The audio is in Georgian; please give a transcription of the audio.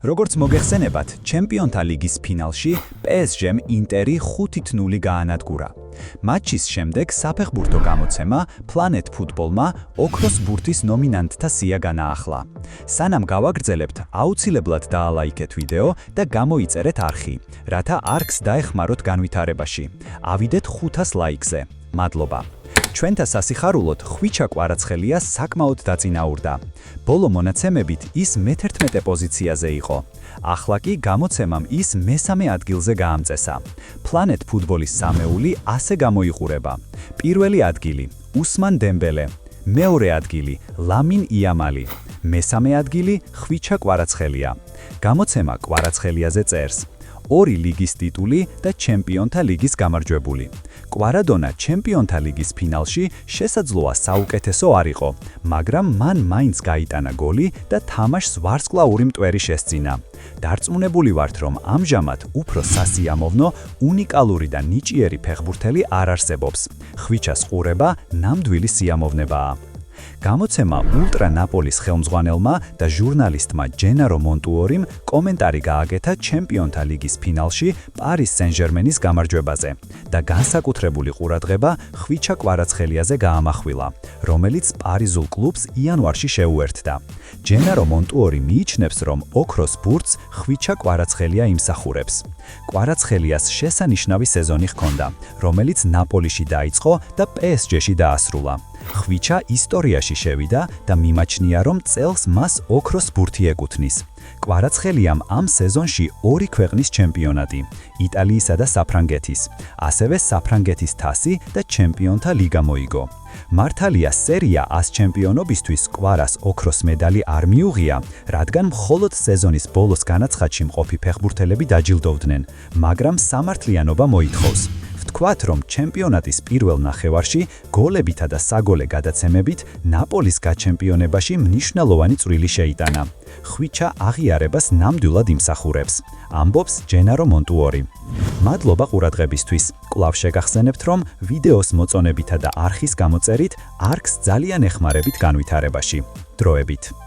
როგორც მოგეხსენებათ, ჩემპიონთა ლიგის ფინალში PSG-მ ინტერი 5-0 გაანადგურა. მატჩის შემდეგ საფეხბურთო გამოცემა Planet Football-მა ოქროს ბურთის ნომინანტთა სია განაახლა. სანამ გავაგრძელებთ, აუცილებლად დაალაიქეთ ვიდეო და გამოიწერეთ არხი, რათა არქს დაეხმაროთ განვითარებაში. ავიდეთ 500 ლაიქზე. მადლობა. ჩვენთა სასიხარულოდ ხვიჩა კვარაცხელია საკმაოდ დაწინაურდა. ბოლო მონაცემებით ის მე-11 პოზიციაზე იყო. ახლა კი გამოცემამ ის მესამე ადგილზე გაამწესა. Planet Football-ის სამეული ასე გამოიყურება. პირველი ადგილი უსმან დემბელე, მეორე ადგილი ლამინ იამალი, მესამე ადგილი ხვიჩა კვარაცხელია. გამოცემა კვარაცხელიაზე წერს: 2 ლიგის ტიტული და ჩემპიონთა ლიგის გამარჯვებული. კვარადონა ჩემპიონთა ლიგის ფინალში შესაძლოა საუკეთესო არ იყო, მაგრამ მან მაინც გაიტანა გოლი და თამაშს ვარსკვლავური მტვერი შესწინა. დარწმუნებული ვართ, რომ ამჟამად უფრო სასიამოვნო, უნიკალური და ნიჭიერი ფეხბურთელი არ არსებობს. ხვიჩას ყურება ნამდვილი სიამოვნებაა. გამოცემა ულტრა ნაპოლის ხელმძღვანელმა და ჟურნალისტმა ჯენარო მონტუორიმ კომენტარი გააკეთა ჩემპიონთა ლიგის ფინალში პარის სენ-ჟერმენის გამარჯვებაზე და განსაკუთრებული ყურადღება ხვიჩა კვარაცხელიაზე გაამახვილა, რომელიც პარიზულ კლუბს იანვარში შეუერთდა. ჯენარო მონტუორი მიიჩნევს, რომ ოქროს ბურთს ხვიჩა კვარაცხელია იმსახურებს. კვარაცხელიას შესანიშნავი სეზონი ჰქონდა, რომელიც ნაპოლიში დაიწყო და PSG-ში დაასრულა. ხვიჩა ისტორიაში შევიდა და მიმაჩნია, რომ წელს მას ოქროს ბურთი ეკუთვნის. კვარაცხელიამ ამ სეზონში 2 ქვეყნის ჩემპიონატი, იტალიისა და საფრანგეთის, ასევე საფრანგეთის თასი და ჩემპიონთა ლიგა მოიგო. მართალია სერია 100 ჩემპიონობისთვის კვარას ოქროს მედალი არ მიუღია, რადგან მხოლოდ სეზონის ბოლოს განაცხადში მყოფი ფეხბურთელები დაჯილდოვდნენ, მაგრამ სამართლიანობა მოითხოვს. ვთქვათ, რომ ჩემპიონატის პირველ ნახევარში გოლებითა და საგოლე გადაცემებით ნაპოლის გაჩემპიონებაში მნიშვნელოვანი წვლილი შეიტანა. ხვიჩა აღიარებას ნამდვილად იმსახურებს, ამბობს ჯენარო მონტუორი. მადლობა ყურადღებისთვის. კვლავ შეგახსენებთ, რომ ვიდეოს მოწონებითა და არხის გამოწერით არქს ძალიან ეხმარებით განვითარებაში. დროებით.